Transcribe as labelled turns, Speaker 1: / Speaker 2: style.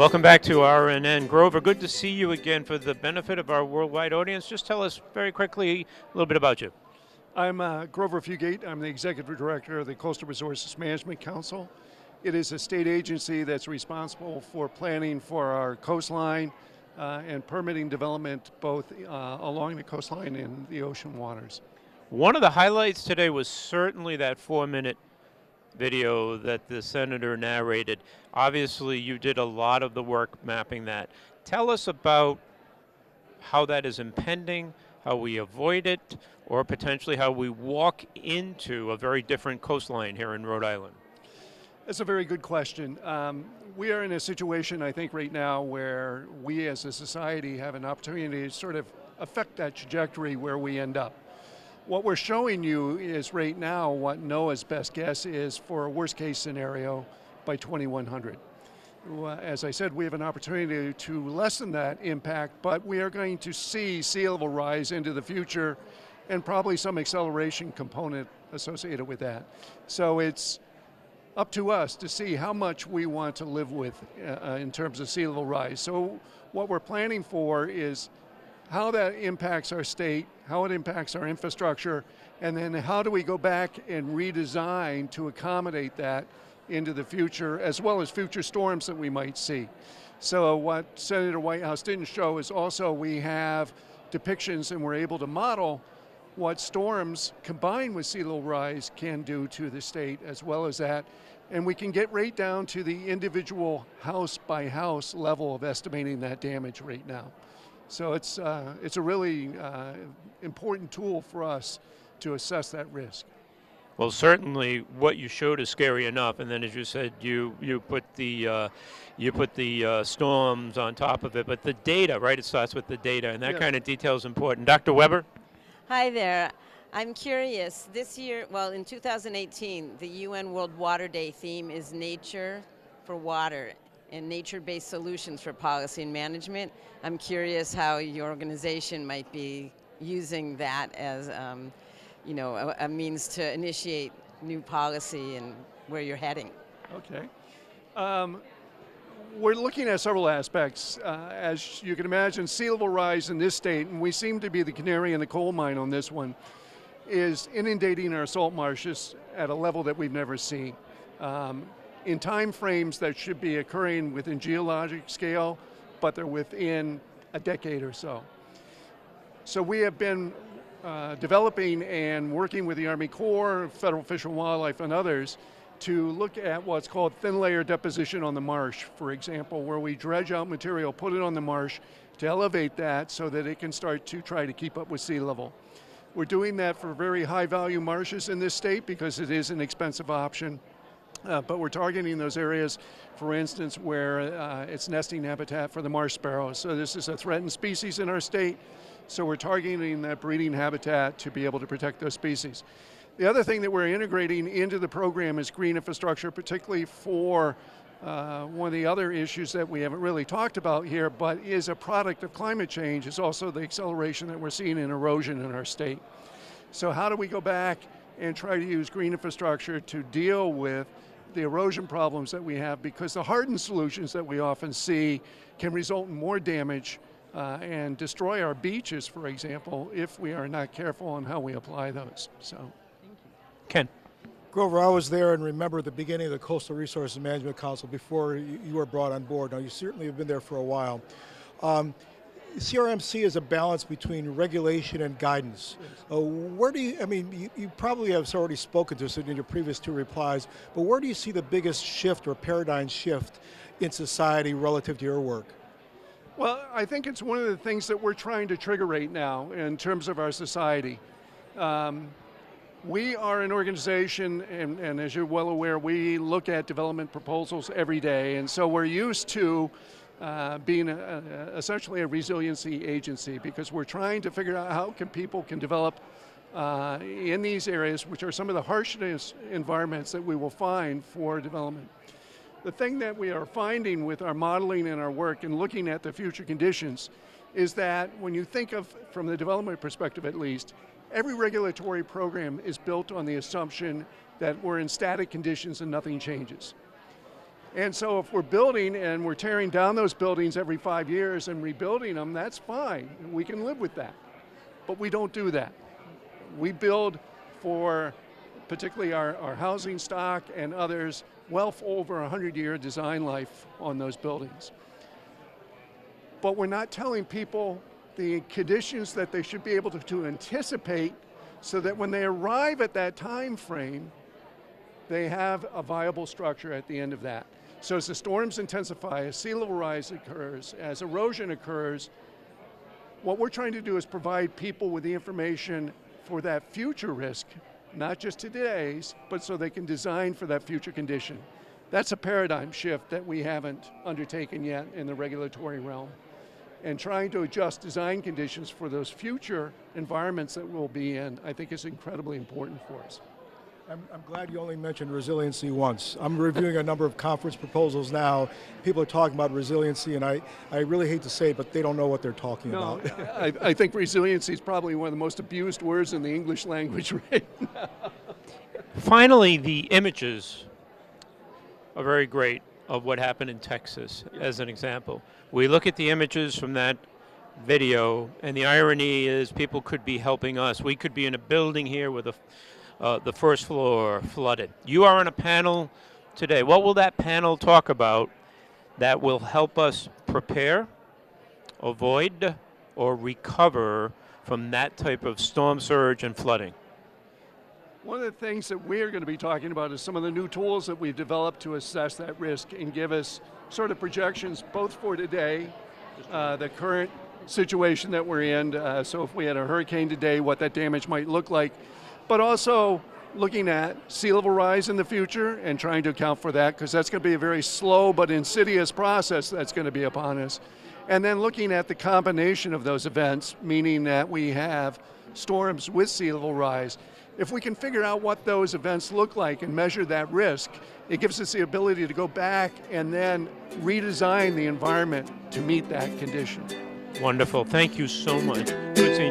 Speaker 1: Welcome back to RNN. Grover, good to see you again. For the benefit of our worldwide audience, just tell us very quickly a little bit about you.
Speaker 2: I'm Grover Fugate. I'm the Executive Director of the Coastal Resources Management Council. It is a state agency that's responsible for planning for our coastline and permitting development both along the coastline and the ocean waters.
Speaker 1: One of the highlights today was certainly that 4-minute video that the senator narrated. Obviously, you did a lot of the work mapping that. Tell us about how that is impending, how we avoid it, or potentially how we walk into a very different coastline here in Rhode Island.
Speaker 2: That's a very good question. We are in a situation, I think, right now where we as a society have an opportunity to sort of affect that trajectory where we end up. What we're showing you is right now what NOAA's best guess is for a worst case scenario by 2100. As I said, we have an opportunity to lessen that impact, but we are going to see sea level rise into the future and probably some acceleration component associated with that. So it's up to us to see how much we want to live with in terms of sea level rise. So what we're planning for is how that impacts our state, how it impacts our infrastructure, and then how do we go back and redesign to accommodate that into the future, as well as future storms that we might see. So what Senator Whitehouse didn't show is also we have depictions and we're able to model what storms combined with sea level rise can do to the state as well as that. And we can get right down to the individual house by house level of estimating that damage right now. So it's a really important tool for us to assess that risk.
Speaker 1: Well, certainly what you showed is scary enough, and then as you said, you put the storms on top of it, but the data, right? It starts with the data, and that kind of detail is important. Dr. Weber?
Speaker 3: Hi there. I'm curious. This year, well, in 2018, the UN World Water Day theme is nature for water and nature-based solutions for policy and management. I'm curious how your organization might be using that as a means to initiate new policy and where you're heading.
Speaker 2: Okay. We're looking at several aspects. As you can imagine, sea level rise in this state, and we seem to be the canary in the coal mine on this one, is inundating our salt marshes at a level that we've never seen. In time frames that should be occurring within geologic scale, but they're within a decade or so. So we have been developing and working with the Army Corps, Federal Fish and Wildlife, and others to look at what's called thin layer deposition on the marsh, for example, where we dredge out material, put it on the marsh to elevate that so that it can start to try to keep up with sea level. We're doing that for very high value marshes in this state because it is an expensive option. But we're targeting those areas, for instance, where it's nesting habitat for the marsh sparrow. So this is a threatened species in our state, so we're targeting that breeding habitat to be able to protect those species. The other thing that we're integrating into the program is green infrastructure, particularly for one of the other issues that we haven't really talked about here, but is a product of climate change, is also the acceleration that we're seeing in erosion in our state. So how do we go back and try to use green infrastructure to deal with the erosion problems that we have, because the hardened solutions that we often see can result in more damage and destroy our beaches, for example, if we are not careful on how we apply those. So,
Speaker 1: thank you. Ken?
Speaker 4: Grover, I was there and remember the beginning of the Coastal Resources Management Council before you were brought on board. Now, you certainly have been there for a while. CRMC is a balance between regulation and guidance. Where do you probably have already spoken to us in your previous two replies, but where do you see the biggest shift or paradigm shift in society relative to your work?
Speaker 2: Well, I think it's one of the things that we're trying to trigger right now in terms of our society. We are an organization, and as you're well aware, we look at development proposals every day, and so we're used to being essentially a resiliency agency, because we're trying to figure out how people can develop in these areas, which are some of the harshest environments that we will find for development. The thing that we are finding with our modeling and our work and looking at the future conditions is that when you think of, from the development perspective at least, every regulatory program is built on the assumption that we're in static conditions and nothing changes. And so if we're building and we're tearing down those buildings every 5 years and rebuilding them, that's fine. We can live with that. But we don't do that. We build for particularly our housing stock and others well over 100-year design life on those buildings. But we're not telling people the conditions that they should be able to anticipate so that when they arrive at that time frame, they have a viable structure at the end of that. So as the storms intensify, as sea level rise occurs, as erosion occurs, what we're trying to do is provide people with the information for that future risk, not just today's, but so they can design for that future condition. That's a paradigm shift that we haven't undertaken yet in the regulatory realm. And trying to adjust design conditions for those future environments that we'll be in, I think is incredibly important for us.
Speaker 4: I'm glad you only mentioned resiliency once. I'm reviewing a number of conference proposals now. People are talking about resiliency, and I really hate to say it, but they don't know what they're talking about.
Speaker 2: I think resiliency is probably one of the most abused words in the English language right now.
Speaker 1: Finally, the images are very great of what happened in Texas, as an example. We look at the images from that video, and the irony is people could be helping us. We could be in a building here with the first floor flooded. You are on a panel today. What will that panel talk about that will help us prepare, avoid, or recover from that type of storm surge and flooding?
Speaker 2: One of the things that we're going to be talking about is some of the new tools that we've developed to assess that risk and give us sort of projections both for today, the current situation that we're in, so if we had a hurricane today, what that damage might look like, but also looking at sea level rise in the future and trying to account for that, because that's going to be a very slow but insidious process that's going to be upon us. And then looking at the combination of those events, meaning that we have storms with sea level rise. If we can figure out what those events look like and measure that risk, it gives us the ability to go back and then redesign the environment to meet that condition.
Speaker 1: Wonderful. Thank you so much. Good seeing you.